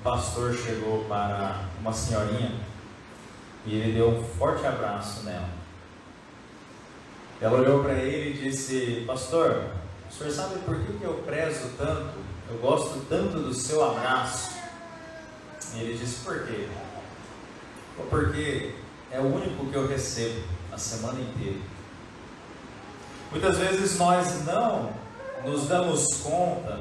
pastor chegou para uma senhorinha e ele deu um forte abraço nela. Ela olhou para ele e disse: pastor, o senhor sabe por que eu prezo tanto, eu gosto tanto do seu abraço? E ele disse: por quê? Porque é o único que eu recebo a semana inteira. Muitas vezes nós não nos damos conta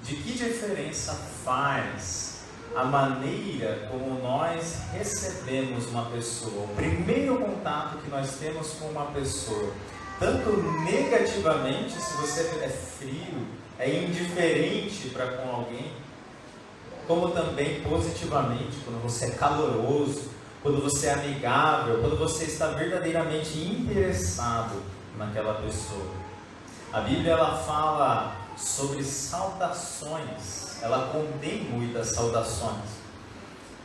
de que diferença faz a maneira como nós recebemos uma pessoa, o primeiro contato que nós temos com uma pessoa, tanto negativamente, se você é frio, é indiferente para com alguém, como também positivamente, quando você é caloroso, quando você é amigável, quando você está verdadeiramente interessado naquela pessoa. A Bíblia ela fala sobre saudações, ela contém muitas saudações,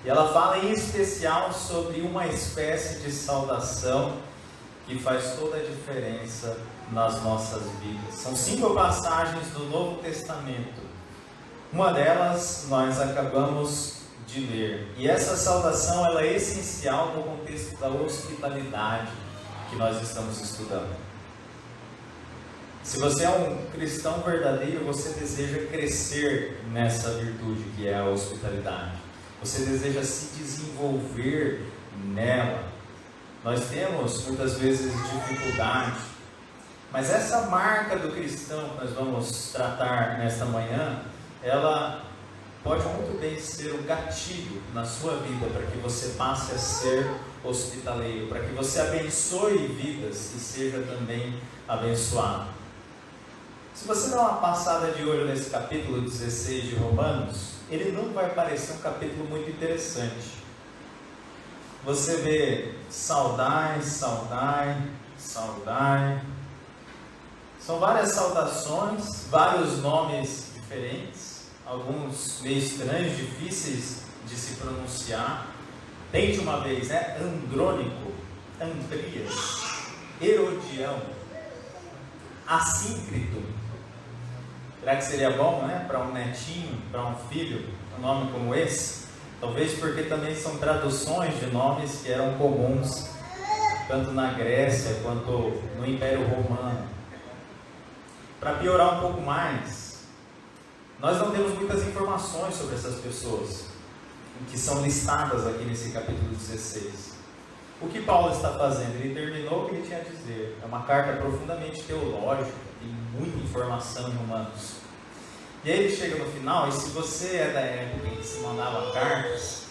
e ela fala em especial sobre uma espécie de saudação que faz toda a diferença nas nossas vidas. São 5 passagens do Novo Testamento, uma delas nós acabamos de ler, e essa saudação ela é essencial no contexto da hospitalidade que nós estamos estudando. Se você é um cristão verdadeiro, você deseja crescer nessa virtude que é a hospitalidade. Você deseja se desenvolver nela. Nós temos muitas vezes dificuldade, mas essa marca do cristão que nós vamos tratar nesta manhã, ela pode muito bem ser um gatilho na sua vida para que você passe a ser hospitaleiro, para que você abençoe vidas e seja também abençoado. Se você der uma passada de olho nesse capítulo 16 de Romanos, ele não vai parecer um capítulo muito interessante. Você vê saudai, saudai, saudai. São várias saudações, vários nomes diferentes, alguns meio estranhos, difíceis de se pronunciar. Tente uma vez, né? Andrônico, Andrias, Herodião, Assíncrito. Será que seria bom, né? Para um netinho, para um filho, um nome como esse? Talvez porque também são traduções de nomes que eram comuns, tanto na Grécia quanto no Império Romano. Para piorar um pouco mais, nós não temos muitas informações sobre essas pessoas que são listadas aqui nesse capítulo 16. O que Paulo está fazendo? Ele terminou o que ele tinha a dizer. É uma carta profundamente teológica, tem muita informação em Romanos. E aí ele chega no final, e se você é da época em que se mandava cartas,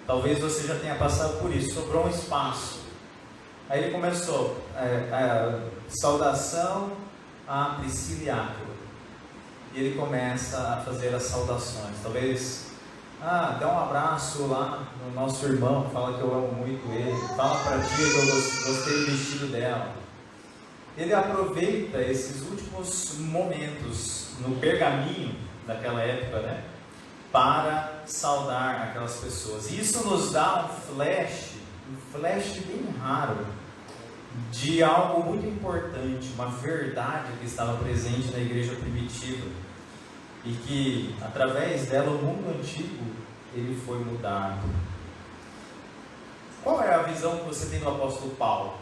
talvez você já tenha passado por isso, sobrou um espaço. Aí ele começou, saudação a Priscila e Áquila. E ele começa a fazer as saudações. Talvez, dá um abraço lá no nosso irmão, fala que eu amo muito ele, fala para ti que eu gostei do vestido dela. Ele aproveita esses últimos momentos no pergaminho daquela época, né, para saudar aquelas pessoas. E isso nos dá um flash bem raro de algo muito importante, uma verdade que estava presente na igreja primitiva e que através dela o mundo antigo ele foi mudado. Qual é a visão que você tem do apóstolo Paulo?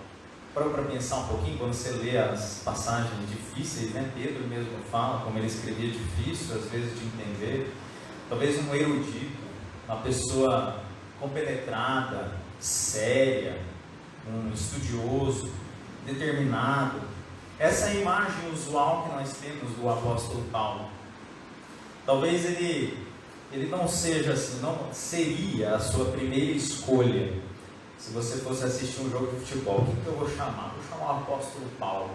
Para pensar um pouquinho, quando você lê as passagens difíceis, né? Pedro mesmo fala como ele escrevia difícil, às vezes de entender. Talvez um erudito, uma pessoa compenetrada, séria, um estudioso, determinado. Essa é a imagem usual que nós temos do apóstolo Paulo. Talvez ele não seja assim, não seria a sua primeira escolha. Se você fosse assistir um jogo de futebol, o que eu vou chamar? Vou chamar o apóstolo Paulo.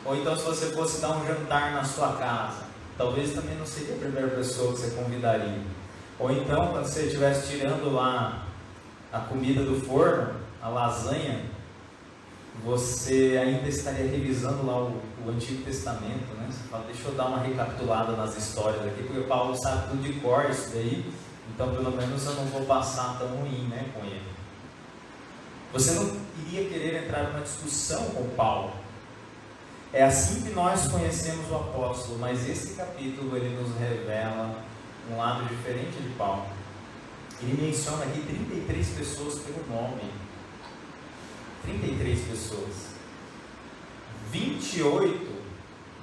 Ou então, se você fosse dar um jantar na sua casa, talvez também não seria a primeira pessoa que você convidaria. Ou então, quando você estivesse tirando lá a comida do forno, a lasanha, você ainda estaria revisando lá o Antigo Testamento, né? Você fala, deixa eu dar uma recapitulada nas histórias aqui, porque o Paulo sabe tudo de cor isso daí. Então, pelo menos eu não vou passar tão ruim, né, com ele. Você não iria querer entrar numa discussão com Paulo. É assim que nós conhecemos o apóstolo, mas esse capítulo ele nos revela um lado diferente de Paulo. Ele menciona aqui 33 pessoas pelo nome. 33 pessoas. 28,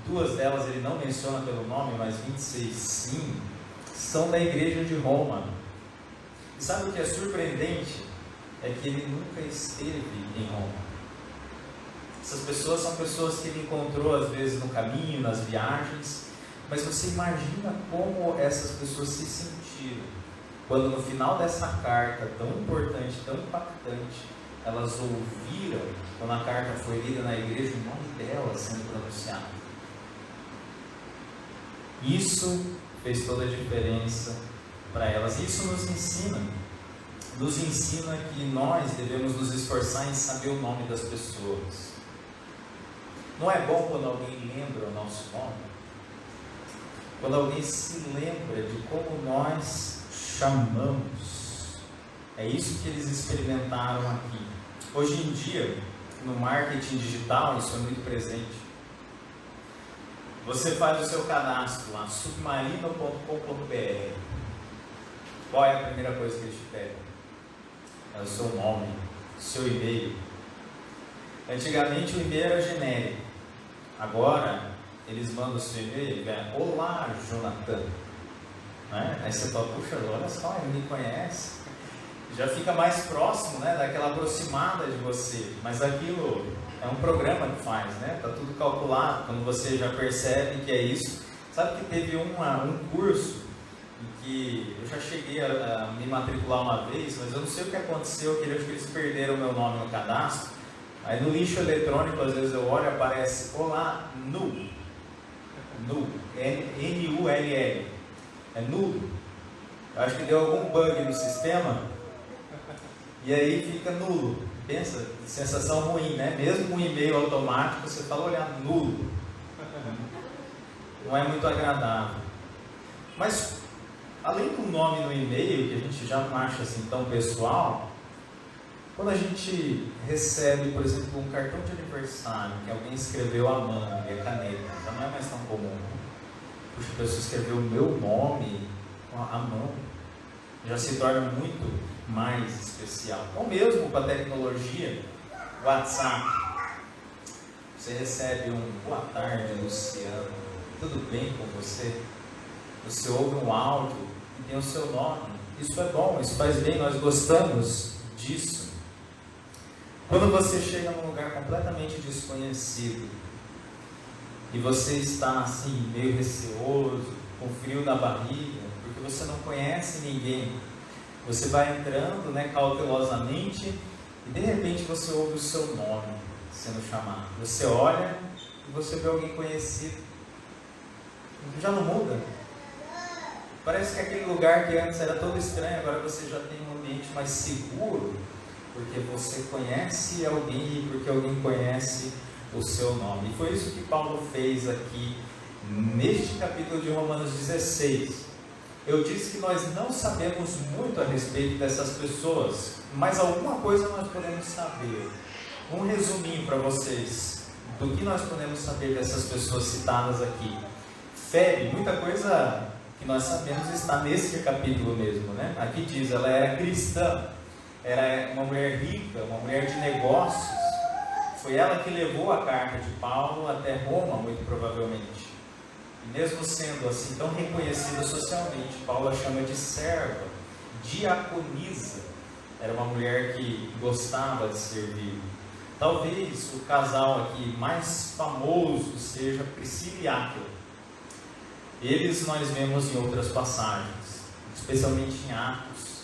duas delas ele não menciona pelo nome, mas 26 sim, são da igreja de Roma. E sabe o que é surpreendente? É que ele nunca esteve em Roma. Essas pessoas são pessoas que ele encontrou às vezes no caminho, nas viagens, mas você imagina como essas pessoas se sentiram quando no final dessa carta tão importante, tão impactante, elas ouviram, quando a carta foi lida na igreja, o nome delas sendo pronunciado. Isso fez toda a diferença para elas. Isso nos ensina que nós devemos nos esforçar em saber o nome das pessoas. Não é bom quando alguém lembra o nosso nome? Quando alguém se lembra de como nós chamamos. É isso que eles experimentaram aqui. Hoje em dia, no marketing digital, isso é muito presente. Você faz o seu cadastro lá, submarino.com.br. Qual é a primeira coisa que eles te pedem? É o seu nome, o seu e-mail. Antigamente o e-mail era genérico. Agora, eles mandam o seu e-mail, olá, Jonathan. Né? Aí você fala, puxa, olha só, ele me conhece. Já fica mais próximo, né, daquela aproximada de você. Mas aquilo é um programa que faz, né? Está tudo calculado, quando você já percebe que é isso. Sabe que teve um curso em que eu já cheguei a me matricular uma vez, mas eu não sei o que aconteceu, que acho que eles perderam o meu nome no cadastro. Aí no lixo eletrônico, às vezes eu olho e aparece, olá, null, N-U-L-L, é nulo. Eu acho que deu algum bug no sistema, e aí fica nulo. Pensa, sensação ruim, né? Mesmo com um e-mail automático, você fala, olha, nulo. Não é muito agradável. Mas, além do nome no e-mail, que a gente já não acha assim tão pessoal, quando a gente recebe, por exemplo, um cartão de aniversário, que alguém escreveu à mão e a caneta, já não é mais tão comum. Puxa, a pessoa escreveu o meu nome à mão, já se torna muito mais especial. Ou mesmo com a tecnologia, WhatsApp, você recebe um boa tarde, Luciano, tudo bem com você? Você ouve um áudio e tem o seu nome. Isso é bom, isso faz bem, nós gostamos disso. Quando você chega num lugar completamente desconhecido e você está assim, meio receoso, com frio na barriga, porque você não conhece ninguém, você vai entrando, né, cautelosamente e de repente você ouve o seu nome sendo chamado. Você olha e você vê alguém conhecido. Já não muda? Parece que aquele lugar que antes era todo estranho, agora você já tem um ambiente mais seguro, porque você conhece alguém e porque alguém conhece o seu nome. E foi isso que Paulo fez aqui neste capítulo de Romanos 16. Eu disse que nós não sabemos muito a respeito dessas pessoas, mas alguma coisa nós podemos saber. Um resuminho para vocês do que nós podemos saber dessas pessoas citadas aqui. Febe, muita coisa que nós sabemos está nesse capítulo mesmo, né? Aqui diz, ela era cristã, era uma mulher rica, uma mulher de negócios. Foi ela que levou a carta de Paulo até Roma, muito provavelmente. E mesmo sendo assim tão reconhecida socialmente, Paulo a chama de serva, diaconisa. Era uma mulher que gostava de servir. Talvez o casal aqui mais famoso seja Priscila e Áquila. Eles nós vemos em outras passagens, especialmente em Atos.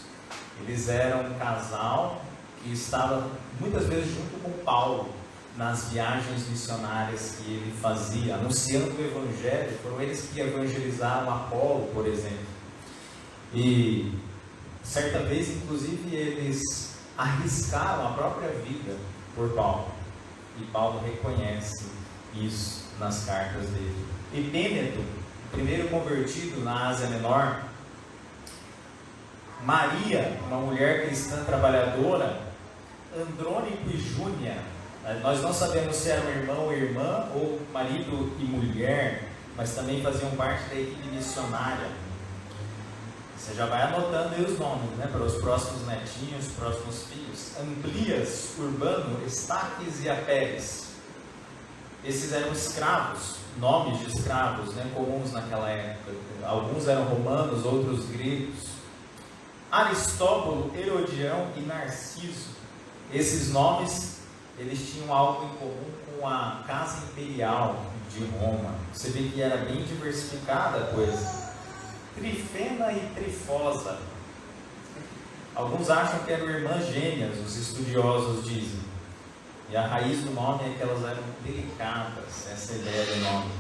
Eles eram um casal que estava muitas vezes junto com Paulo nas viagens missionárias que ele fazia, anunciando o Evangelho. Foram eles que evangelizaram Apolo, por exemplo. E certa vez, inclusive, eles arriscaram a própria vida por Paulo. E Paulo reconhece isso nas cartas dele. Epíneto, primeiro convertido na Ásia Menor. Maria, uma mulher cristã trabalhadora. Andrônico e Júnia, nós não sabemos se eram irmão ou irmã, ou marido e mulher, mas também faziam parte da equipe missionária. Você já vai anotando aí os nomes, né, para os próximos netinhos, próximos filhos. Amblias, Urbano, Estaques e Aperes. Esses eram escravos, nomes de escravos, né, comuns naquela época. Alguns eram romanos, outros gregos. Aristóbulo, Herodião e Narciso. Esses nomes, eles tinham algo em comum com a casa imperial de Roma. Você vê que era bem diversificada a coisa. Trifena e Trifosa. Alguns acham que eram irmãs gêmeas, os estudiosos dizem. E a raiz do nome é que elas eram delicadas, essa é a ideia do nome.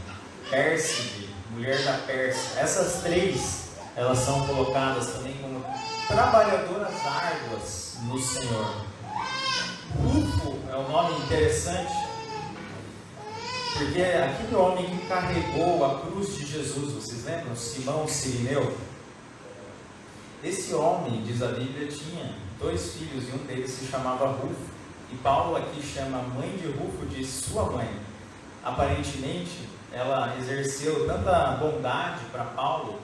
Pérside, mulher da Pérsia. Essas três, elas são colocadas também como trabalhadoras árduas no Senhor. Rufo é um nome interessante, porque é aquele homem que carregou a cruz de Jesus, vocês lembram? Simão Cirineu. Esse homem, diz a Bíblia, tinha 2 filhos e um deles se chamava Rufo. E Paulo aqui chama a mãe de Rufo de sua mãe. Aparentemente, ela exerceu tanta bondade para Paulo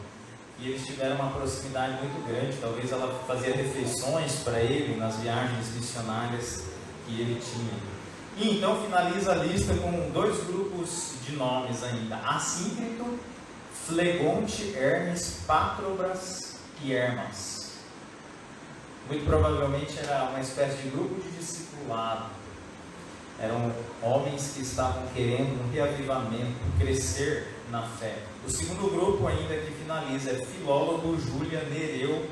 que eles tiveram uma proximidade muito grande. Talvez ela fazia refeições para ele nas viagens missionárias que ele tinha. E então finaliza a lista com 2 grupos de nomes ainda: Assíncrito, Flegonte, Hermes, Patrobras e Hermas. Muito provavelmente era uma espécie de grupo de discipulado. Eram homens que estavam querendo um reavivamento, crescer na fé. O segundo grupo ainda que finaliza é Filólogo, Júlia, Nereu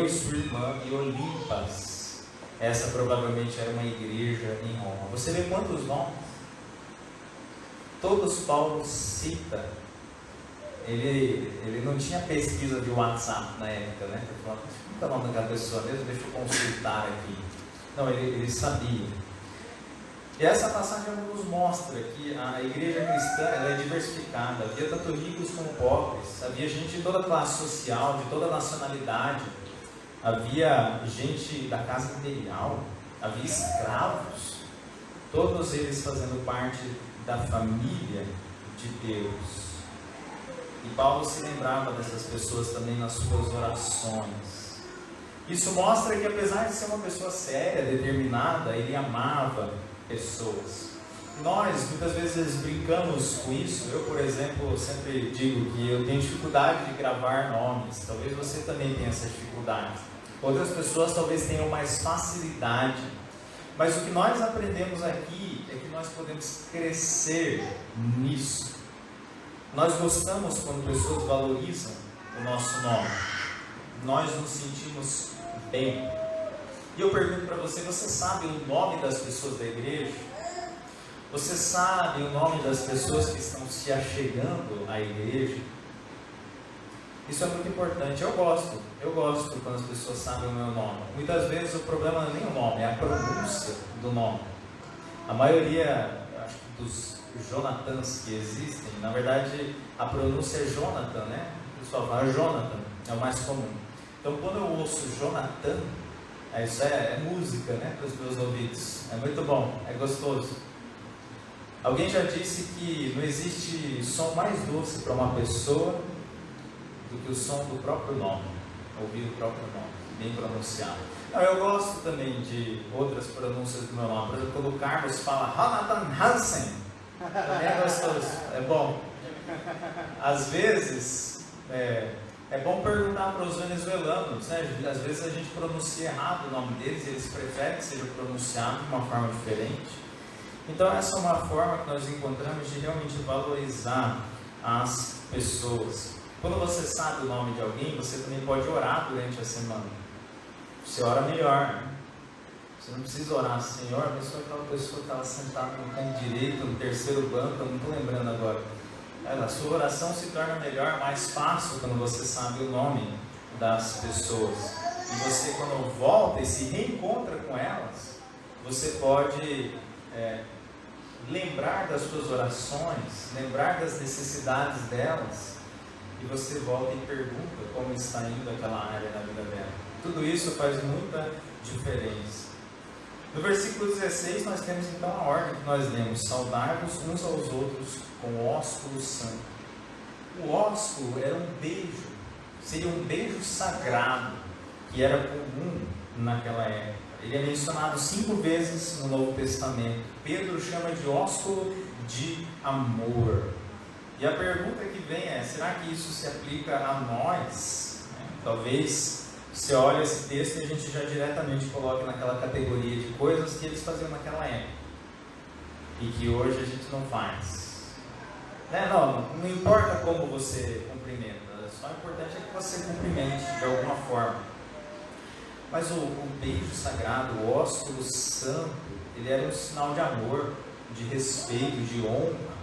e sua irmã e Olimpas. Essa provavelmente era uma igreja em Roma. Você vê quantos nomes? Todos Paulo cita. Ele não tinha pesquisa de WhatsApp na época, né? Ele falava, qual é o nome daquela pessoa mesmo? Deixa eu consultar aqui. Não, ele sabia. E essa passagem nos mostra que a igreja cristã ela é diversificada. Havia tanto ricos como pobres. Havia gente de toda classe social, de toda nacionalidade. Havia gente da casa imperial. Havia escravos. Todos eles fazendo parte da família de Deus. E Paulo se lembrava dessas pessoas também nas suas orações. Isso mostra que apesar de ser uma pessoa séria, determinada, ele amava pessoas. Nós muitas vezes brincamos com isso. Eu, por exemplo, sempre digo que eu tenho dificuldade de gravar nomes. Talvez você também tenha essa dificuldade. Outras pessoas talvez tenham mais facilidade. Mas o que nós aprendemos aqui é que nós podemos crescer nisso. Nós gostamos quando pessoas valorizam o nosso nome. Nós nos sentimos bem. E eu pergunto para você, você sabe o nome das pessoas da igreja? Você sabe o nome das pessoas que estão se achegando à igreja? Isso é muito importante. Eu gosto quando as pessoas sabem o meu nome. Muitas vezes o problema não é nem o nome, é a pronúncia do nome. A maioria, acho que dos Jonathans que existem, na verdade a pronúncia é Jonathan, né? O pessoal fala Jonathan, é o mais comum. Então quando eu ouço Jonathan, isso é música, né, para os meus ouvidos. É muito bom, é gostoso. Alguém já disse que não existe som mais doce para uma pessoa do que o som do próprio nome, ouvir o próprio nome, bem pronunciado. Eu gosto também de outras pronúncias do meu nome. Por exemplo, quando o Carlos fala Jonathan Hansen, também é gostoso, é bom. Às vezes, é bom perguntar para os venezuelanos, né? Às vezes a gente pronuncia errado o nome deles e eles preferem que seja pronunciado de uma forma diferente. Então essa é uma forma que nós encontramos de realmente valorizar as pessoas. Quando você sabe o nome de alguém, você também pode orar durante a semana. Você ora melhor. Você não precisa orar, Senhor, abençoa aquela pessoa que estava sentada no canto direito, no terceiro banco, eu não estou lembrando agora. A sua oração se torna melhor, mais fácil quando você sabe o nome das pessoas. E você, quando volta e se reencontra com elas, você pode lembrar das suas orações, lembrar das necessidades delas, e você volta e pergunta como está indo aquela área na vida dela. Tudo isso faz muita diferença. No versículo 16 nós temos então a ordem que nós lemos: saudai-vos uns aos outros com ósculo santo. O ósculo era um beijo seria um beijo sagrado que era comum naquela época. Ele é mencionado 5 vezes no Novo Testamento. Pedro chama de ósculo de amor. E a pergunta que vem é: será que isso se aplica a nós? Talvez você olhe esse texto e a gente já diretamente coloque naquela categoria de coisas que eles faziam naquela época e que hoje a gente não faz. Não importa como você cumprimenta, só o importante é que você cumprimente de alguma forma. Mas o beijo sagrado, o ósculo santo, ele era um sinal de amor, de respeito, de honra,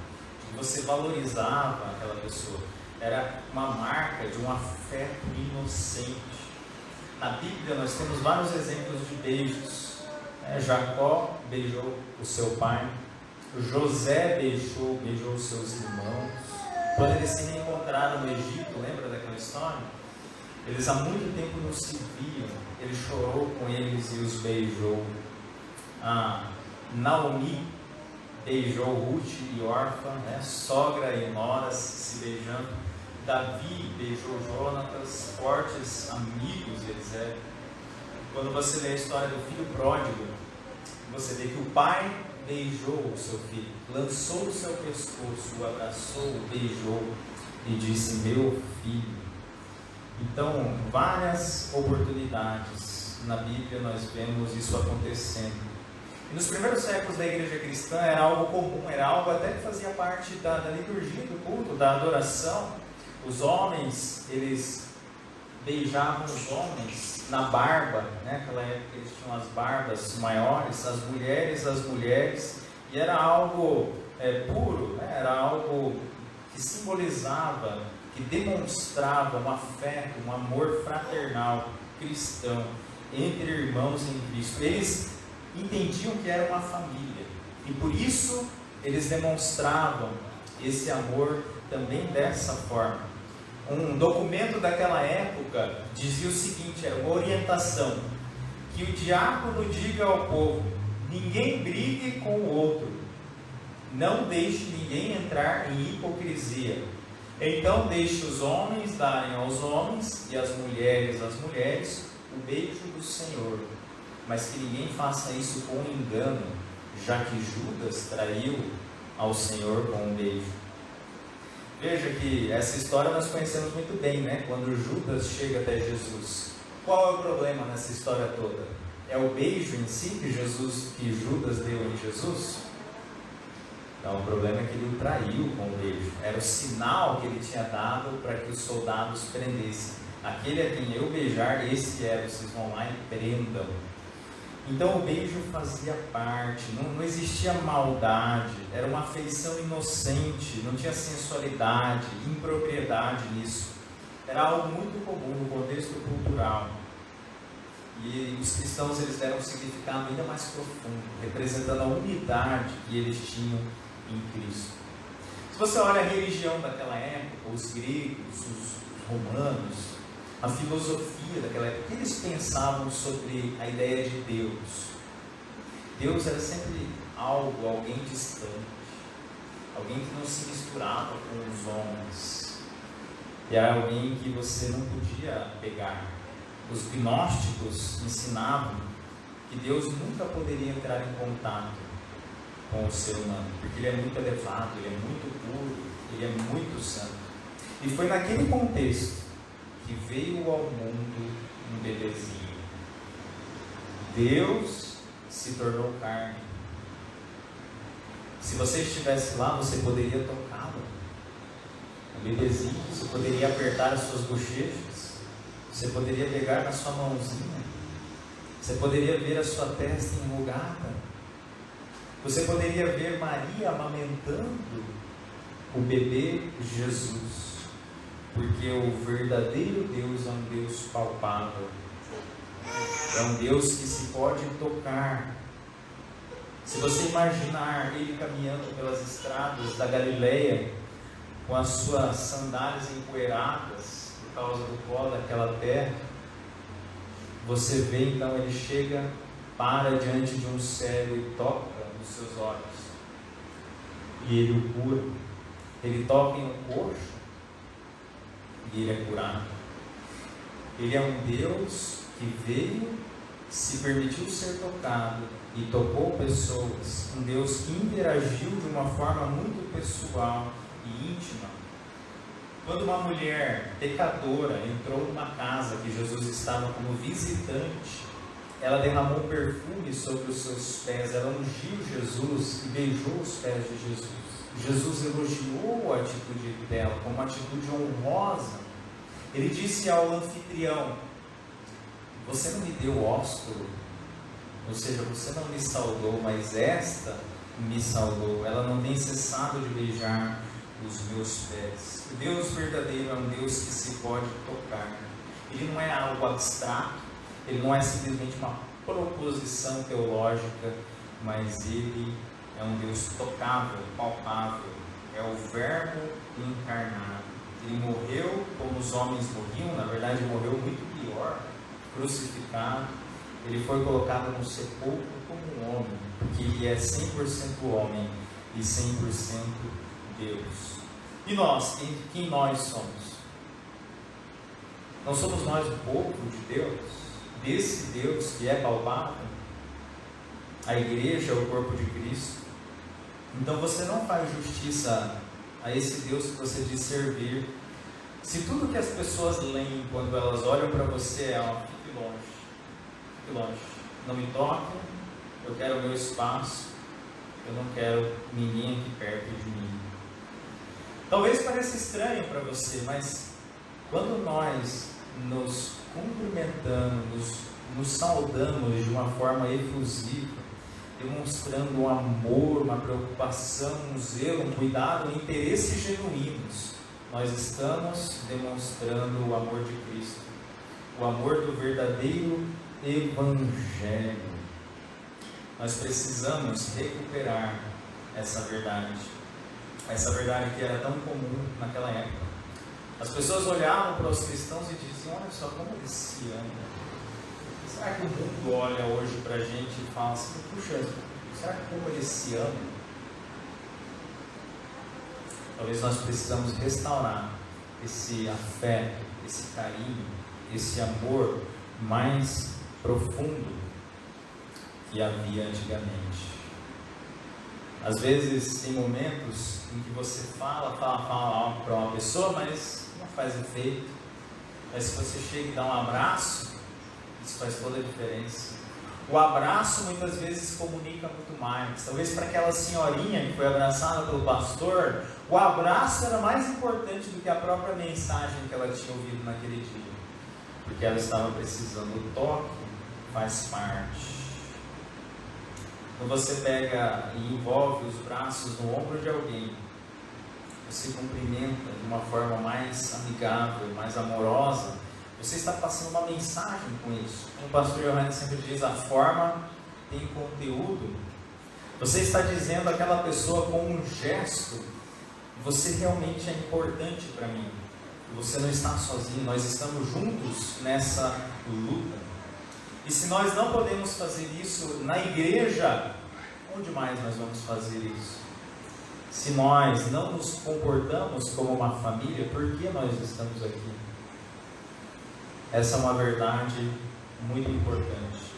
que você valorizava aquela pessoa. Era uma marca de um afeto inocente. Na Bíblia nós temos vários exemplos de beijos. Jacó beijou o seu pai, José beijou os seus irmãos. Quando eles se reencontraram no Egito, lembra daquela história? Eles há muito tempo não se viam. Ele chorou com eles e os beijou. Naomi beijou Ruth e Orfa, sogra e noras se beijando. Davi beijou Jonatas, fortes amigos eles eram. Quando você lê a história do filho pródigo, você vê que o pai beijou o seu filho, lançou o seu pescoço, o abraçou, o beijou e disse: meu filho. Então, várias oportunidades na Bíblia nós vemos isso acontecendo. E nos primeiros séculos da igreja cristã era algo comum, era algo até que fazia parte da liturgia do culto, da adoração. Os homens, eles beijavam os homens na barba, naquela época eles tinham as barbas maiores, as mulheres, e era algo puro, era algo que simbolizava, que demonstrava um afeto, um amor fraternal cristão entre irmãos em Cristo. Eles entendiam que era uma família e por isso eles demonstravam esse amor também dessa forma. Um documento daquela época dizia o seguinte, era uma orientação: que o diácono diga ao povo: ninguém brigue com o outro, não deixe ninguém entrar em hipocrisia. Então deixe os homens darem aos homens e as mulheres às mulheres o beijo do Senhor, mas que ninguém faça isso com engano, já que Judas traiu ao Senhor com um beijo. Veja que essa história nós conhecemos muito bem, Quando Judas chega até Jesus. Qual é o problema nessa história toda? É o beijo em si que Judas deu em Jesus? Não, o problema é que ele o traiu com o beijo. Era o sinal que ele tinha dado para que os soldados prendessem. Aquele a quem eu beijar, esse vocês vão lá e prendam. Então o beijo fazia parte, não existia maldade, era uma afeição inocente, não tinha sensualidade, impropriedade nisso. Era algo muito comum no contexto cultural. E os cristãos eles deram um significado ainda mais profundo, representando a unidade que eles tinham em Cristo. Se você olha a religião daquela época, os gregos, os romanos, a filosofia daquela época, o que eles pensavam sobre a ideia de Deus? Deus era sempre alguém distante, alguém que não se misturava com os homens, e era alguém que você não podia pegar. Os gnósticos ensinavam que Deus nunca poderia entrar em contato com o ser humano, porque ele é muito elevado, ele é muito puro, ele é muito santo. E foi naquele contexto que veio ao mundo um bebezinho. Deus se tornou carne. Se você estivesse lá, você poderia tocá-lo. Um bebezinho, você poderia apertar as suas bochechas, você poderia pegar na sua mãozinha, você poderia ver a sua testa enrugada, você poderia ver Maria amamentando o bebê Jesus. Porque o verdadeiro Deus é um Deus palpável, é um Deus que se pode tocar. Se você imaginar ele caminhando pelas estradas da Galileia, com as suas sandálias empoeiradas por causa do pó daquela terra, você vê então ele chega, para diante de um cego e toca nos seus olhos, e ele o cura. Ele toca em um coxo e ele é curado. Ele é um Deus que veio, se permitiu ser tocado e tocou pessoas. Um Deus que interagiu de uma forma muito pessoal e íntima. Quando uma mulher pecadora entrou numa casa que Jesus estava como visitante, ela derramou perfume sobre os seus pés, ela ungiu Jesus e beijou os pés de Jesus. Jesus elogiou a atitude dela como uma atitude honrosa. Ele disse ao anfitrião: você não me deu ósculo, ou seja, você não me saudou, mas esta me saudou. Ela não tem cessado de beijar os meus pés. O Deus verdadeiro é um Deus que se pode tocar. Ele não é algo abstrato, ele não é simplesmente uma proposição teológica, mas ele é um Deus tocável, palpável. É o Verbo encarnado. Ele morreu como os homens morriam, na verdade morreu muito pior, crucificado. Ele foi colocado no sepulcro como um homem, porque ele é 100% homem e 100% Deus. E nós, quem nós somos? Não somos nós o povo de Deus? Desse Deus que é palpável? A igreja é o corpo de Cristo. Então você não faz justiça a esse Deus que você diz servir se tudo que as pessoas leem quando elas olham para você é: ó, fique longe, não me toque, eu quero o meu espaço, eu não quero ninguém aqui perto de mim. Talvez pareça estranho para você, mas quando nós nos cumprimentamos, nos saudamos de uma forma efusiva, demonstrando um amor, uma preocupação, um zelo, um cuidado, um interesse genuínos, nós estamos demonstrando o amor de Cristo, o amor do verdadeiro Evangelho. Nós precisamos recuperar essa verdade que era tão comum naquela época. As pessoas olhavam para os cristãos e diziam: olha só como eles se amam. Será que o mundo olha hoje para a gente e fala assim: puxa, será que como eles se amam? Talvez nós precisamos restaurar esse afeto, esse carinho, esse amor mais profundo que havia antigamente. Às vezes tem momentos em que você fala para uma pessoa, mas não faz efeito. Mas se você chega e dá um abraço, isso faz toda a diferença. O abraço muitas vezes comunica muito mais. Talvez para aquela senhorinha que foi abraçada pelo pastor, o abraço era mais importante do que a própria mensagem que ela tinha ouvido naquele dia, porque ela estava precisando. O toque faz parte. Quando você pega e envolve os braços no ombro de alguém, você cumprimenta de uma forma mais amigável, mais amorosa, você está passando uma mensagem com isso. Como o pastor Johannes sempre diz, a forma tem conteúdo. Você está dizendo àquela pessoa com um gesto: você realmente é importante para mim. Você não está sozinho, nós estamos juntos nessa luta. E se nós não podemos fazer isso na igreja, onde mais nós vamos fazer isso? Se nós não nos comportamos como uma família, por que nós estamos aqui? Essa é uma verdade muito importante.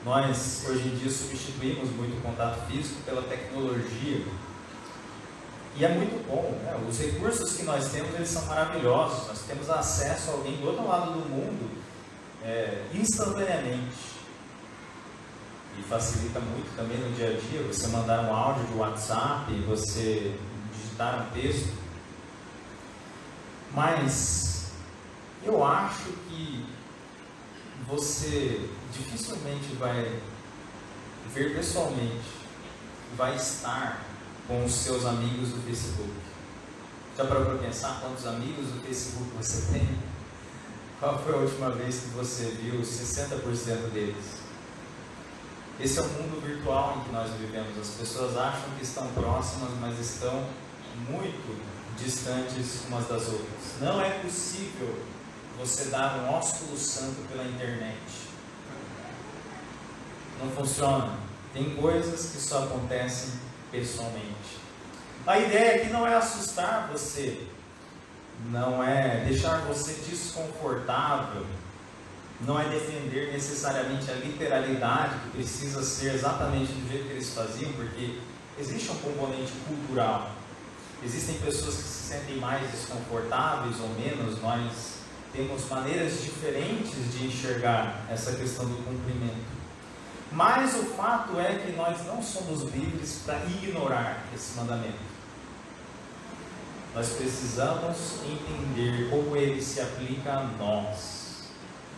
Nós, hoje em dia, substituímos muito o contato físico pela tecnologia. E é muito bom, né? Os recursos que nós temos, eles são maravilhosos. Nós temos acesso a alguém do outro lado do mundo instantaneamente. E facilita muito também no dia a dia, você mandar um áudio de WhatsApp, você digitar um texto. Mas eu acho que você dificilmente vai ver pessoalmente, vai estar com os seus amigos do Facebook. Já parou para pensar quantos amigos do Facebook você tem? Qual foi a última vez que você viu 60% deles? Esse é o mundo virtual em que nós vivemos. As pessoas acham que estão próximas, mas estão muito distantes umas das outras. Não é possível você dar um ósculo santo pela internet. Não funciona. Tem coisas que só acontecem pessoalmente. A ideia aqui não é assustar você, não é deixar você desconfortável, não é defender necessariamente a literalidade que precisa ser exatamente do jeito que eles faziam, porque existe um componente cultural. Existem pessoas que se sentem mais desconfortáveis ou menos, nós temos maneiras diferentes de enxergar essa questão do cumprimento. Mas o fato é que nós não somos livres para ignorar esse mandamento. Nós precisamos entender como ele se aplica a nós.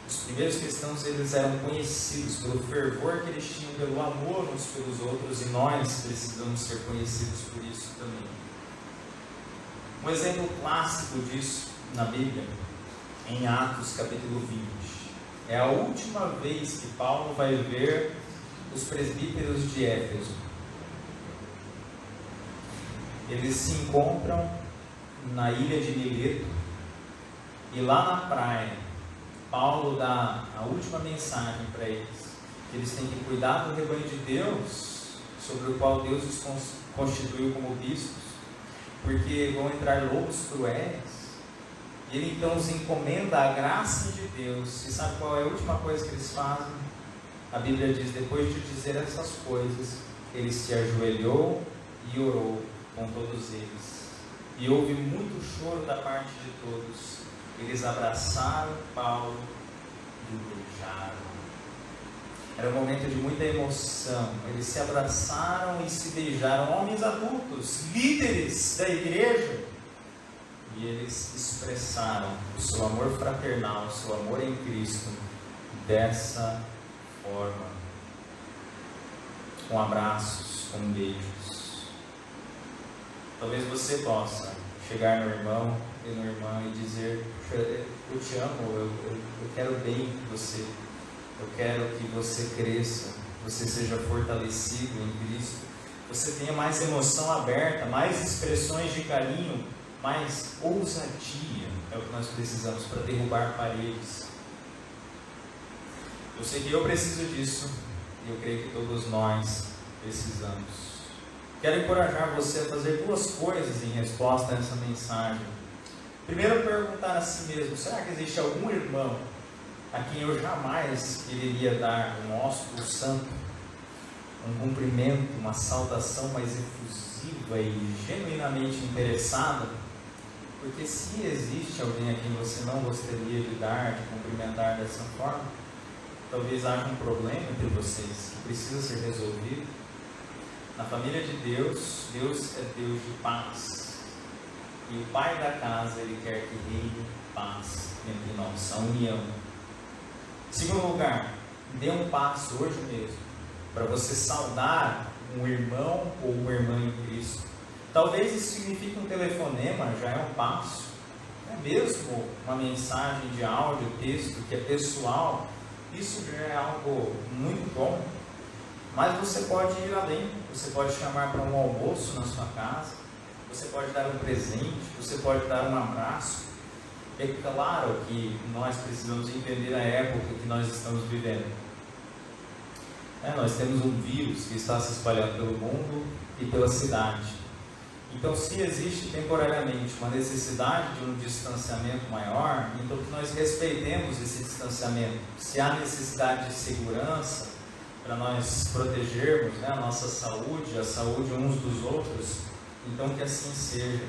Os primeiros cristãos, eles eram conhecidos pelo fervor que eles tinham, pelo amor uns pelos outros, e nós precisamos ser conhecidos por isso também. Um exemplo clássico disso na Bíblia, em Atos capítulo 20, é a última vez que Paulo vai ver os presbíteros de Éfeso. Eles se encontram na ilha de Mileto, e lá na praia Paulo dá a última mensagem para eles, que eles têm que cuidar do rebanho de Deus, sobre o qual Deus os constituiu como bispos, porque vão entrar lobos cruéis. E ele então os encomenda a graça de Deus. E sabe qual é a última coisa que eles fazem? A Bíblia diz: depois de dizer essas coisas, ele se ajoelhou e orou com todos eles. E houve muito choro da parte de todos. Eles abraçaram Paulo e o beijaram. Era um momento de muita emoção. Eles se abraçaram e se beijaram. Homens adultos, líderes da igreja. E eles expressaram o seu amor fraternal, o seu amor em Cristo, dessa forma. Com abraços, com beijos. Talvez você possa chegar no irmão e na irmã e dizer: eu te amo, eu quero bem com você. Eu quero que você cresça, você seja fortalecido em Cristo, você tenha mais emoção aberta, mais expressões de carinho, mais ousadia. É o que nós precisamos para derrubar paredes. Eu sei que eu preciso disso, e eu creio que todos nós precisamos. Quero encorajar você a fazer duas coisas em resposta a essa mensagem. Primeiro, perguntar a si mesmo: será que existe algum irmão a quem eu jamais quereria dar um ósculo santo, um cumprimento, uma saudação mais efusiva e genuinamente interessada? Porque se existe alguém a quem você não gostaria de dar, de cumprimentar dessa forma, talvez haja um problema entre vocês que precisa ser resolvido. Na família de Deus, Deus é Deus de paz. E o Pai da casa, Ele quer que reine paz entre nós, a união. Segundo lugar, dê um passo hoje mesmo para você saudar um irmão ou uma irmã em Cristo. Talvez isso signifique um telefonema, já é um passo. É mesmo uma mensagem de áudio, texto, que é pessoal, isso já é algo muito bom. Mas você pode ir além, você pode chamar para um almoço na sua casa, você pode dar um presente, você pode dar um abraço. É claro que nós precisamos entender a época que nós estamos vivendo. Nós temos um vírus que está se espalhando pelo mundo e pela cidade. Então, se existe temporariamente uma necessidade de um distanciamento maior, então que nós respeitemos esse distanciamento. Se há necessidade de segurança para nós protegermos a nossa saúde, a saúde uns dos outros, então que assim seja.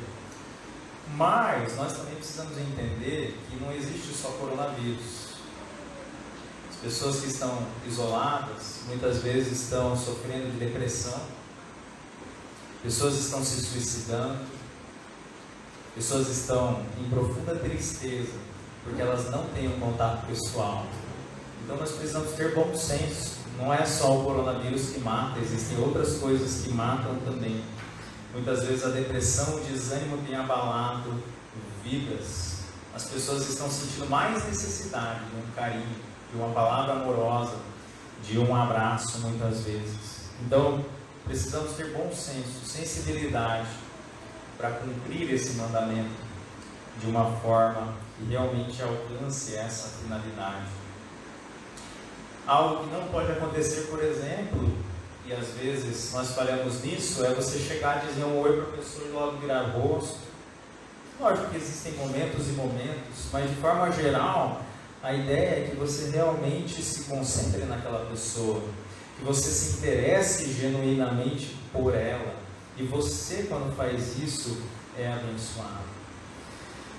Mas nós também precisamos entender que não existe só coronavírus. As pessoas que estão isoladas, muitas vezes estão sofrendo de depressão, pessoas estão se suicidando, pessoas estão em profunda tristeza, porque elas não têm um contato pessoal. Então nós precisamos ter bom senso. Não é só o coronavírus que mata, existem outras coisas que matam também. Muitas vezes a depressão, o desânimo tem abalado vidas. As pessoas estão sentindo mais necessidade de um carinho, de uma palavra amorosa, de um abraço muitas vezes. Então, precisamos ter bom senso, sensibilidade para cumprir esse mandamento de uma forma que realmente alcance essa finalidade. Algo que não pode acontecer, por exemplo, e às vezes nós falhamos nisso, é você chegar e dizer um oi para a pessoa e logo virar rosto. Lógico que existem momentos e momentos, mas de forma geral, a ideia é que você realmente se concentre naquela pessoa, que você se interesse genuinamente por ela, e você, quando faz isso, é abençoado.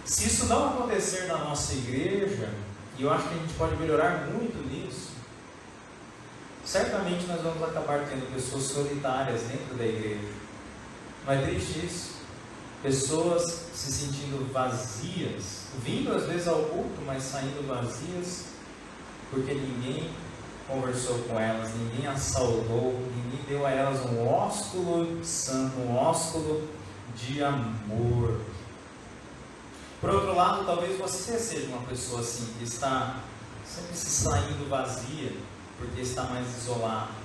Se isso não acontecer na nossa igreja, e eu acho que a gente pode melhorar muito nisso, certamente nós vamos acabar tendo pessoas solitárias dentro da igreja. Não é triste isso? Pessoas se sentindo vazias, vindo às vezes ao culto, mas saindo vazias, porque ninguém conversou com elas, ninguém as saudou, ninguém deu a elas um ósculo santo, um ósculo de amor. Por outro lado, talvez você seja uma pessoa assim, que está sempre se saindo vazia, porque está mais isolado.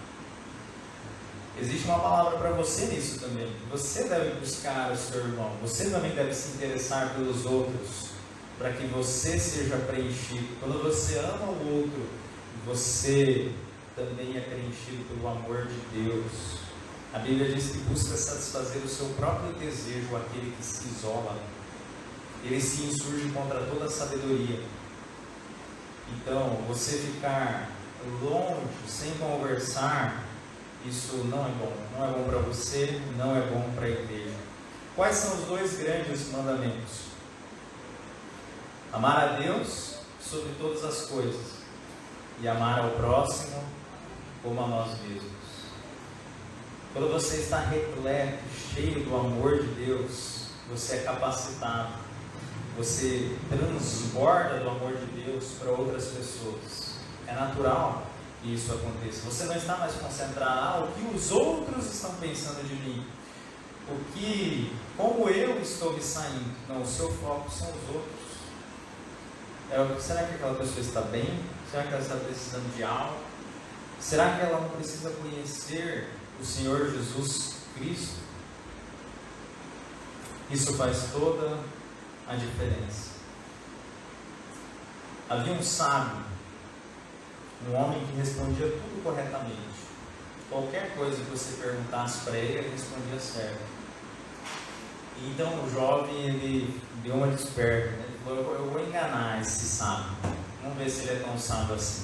Existe uma palavra para você nisso também. Você deve buscar o seu irmão, você também deve se interessar pelos outros, para que você seja preenchido. Quando você ama o outro, você também é preenchido pelo amor de Deus. A Bíblia diz que busca satisfazer o seu próprio desejo aquele que se isola. Ele se insurge contra toda a sabedoria. Então, você ficar longe, sem conversar, isso não é bom. Não é bom para você, não é bom para a igreja. Quais são os dois grandes mandamentos? Amar a Deus sobre todas as coisas e amar ao próximo como a nós mesmos. Quando você está repleto, cheio do amor de Deus, você é capacitado, você transborda do amor de Deus para outras pessoas. É natural que isso aconteça. Você não está mais concentrado o que os outros estão pensando de mim, como eu estou me saindo. Não, o seu foco são os outros. Será que aquela pessoa está bem? Será que ela está precisando de algo? Será que ela não precisa conhecer o Senhor Jesus Cristo? Isso faz toda a diferença. Havia um sábio, um homem que respondia tudo corretamente. Qualquer coisa que você perguntasse para ele, ele respondia certo. E então o jovem, ele deu uma desperta, né? Ele falou: eu vou enganar esse sábio, vamos ver se ele é tão sábio assim.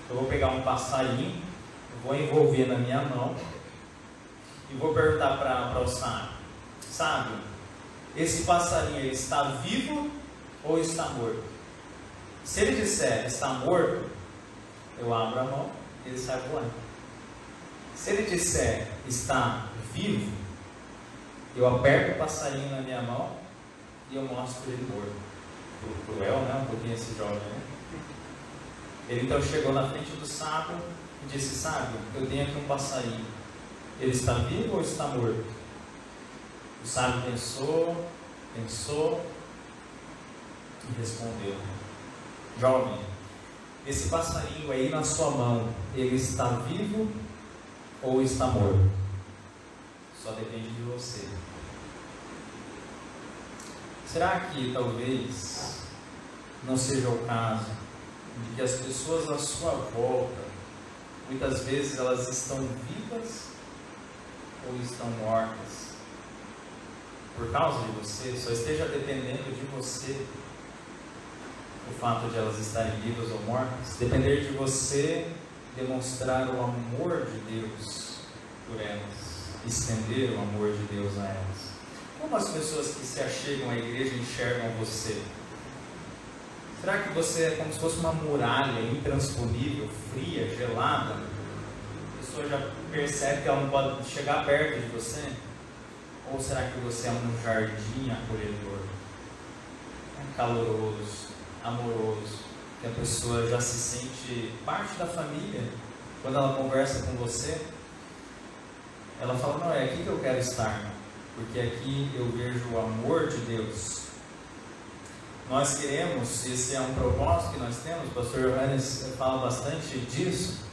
Eu vou pegar um passarinho, vou envolver na minha mão e vou perguntar para o sábio: sábio, esse passarinho ele está vivo ou está morto? Se ele disser está morto, eu abro a mão e ele sai voando. Se ele disser está vivo, eu aperto o passarinho na minha mão e eu mostro ele morto. Cruel, né? Um pouquinho esse jovem, né? Ele então chegou na frente do sábio e disse: sábio, eu tenho aqui um passarinho. Ele está vivo ou está morto? O sábio pensou e respondeu: jovem, esse passarinho aí na sua mão, ele está vivo ou está morto? Só depende de você. Será que talvez não seja o caso de que as pessoas à sua volta, muitas vezes elas estão vivas ou estão mortas por causa de você? Só esteja dependendo de você o fato de elas estarem vivas ou mortas. Depender de você demonstrar o amor de Deus por elas, estender o amor de Deus a elas. Como as pessoas que se achegam à igreja enxergam você? Será que você é como se fosse uma muralha intransponível, fria, gelada? A pessoa já percebe que ela não pode chegar perto de você? Ou será que você é um jardim acolhedor, caloroso, amoroso, que a pessoa já se sente parte da família? Quando ela conversa com você, ela fala: não, é aqui que eu quero estar, porque aqui eu vejo o amor de Deus. Nós queremos, esse é um propósito que nós temos, o pastor Johannes fala bastante disso,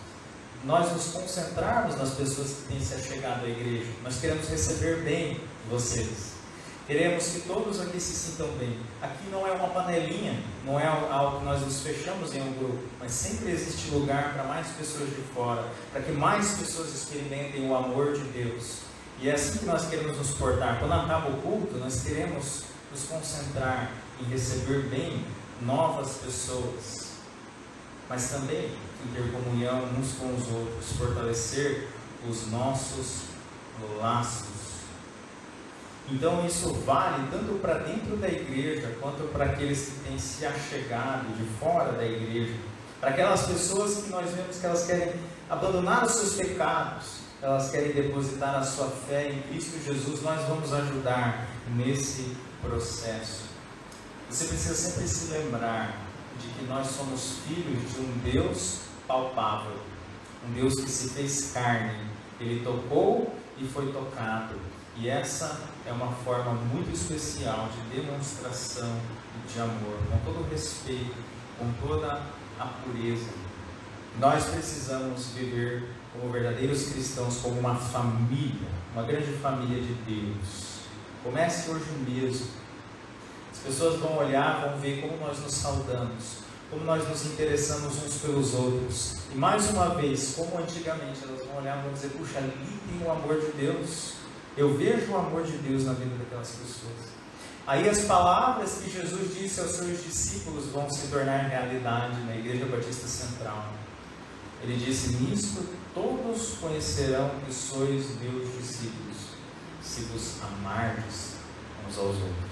nós nos concentrarmos nas pessoas que têm se achegado à igreja. Nós queremos receber bem vocês, queremos que todos aqui se sintam bem. Aqui não é uma panelinha, não é algo que nós nos fechamos em um grupo, mas sempre existe lugar para mais pessoas de fora, para que mais pessoas experimentem o amor de Deus. E é assim que nós queremos nos portar. Quando acaba o culto, nós queremos nos concentrar em receber bem novas pessoas, mas também em ter comunhão uns com os outros, fortalecer os nossos laços. Então isso vale tanto para dentro da igreja, quanto para aqueles que têm se achegado de fora da igreja, para aquelas pessoas que nós vemos que elas querem abandonar os seus pecados, elas querem depositar a sua fé em Cristo Jesus. Nós vamos ajudar nesse processo. Você precisa sempre se lembrar de que nós somos filhos de um Deus palpável, um Deus que se fez carne. Ele tocou e foi tocado, e essa é uma forma muito especial de demonstração de amor, com todo o respeito, com toda a pureza. Nós precisamos viver como verdadeiros cristãos, como uma família, uma grande família de Deus. Comece hoje mesmo. As pessoas vão olhar, vão ver como nós nos saudamos, como nós nos interessamos uns pelos outros. E mais uma vez, como antigamente, elas vão olhar e vão dizer: puxa, ali tem o amor de Deus. Eu vejo o amor de Deus na vida daquelas pessoas. Aí as palavras que Jesus disse aos seus discípulos vão se tornar realidade na Igreja Batista Central. Ele disse: nisto todos conhecerão que sois meus discípulos, se vos amardes uns aos outros.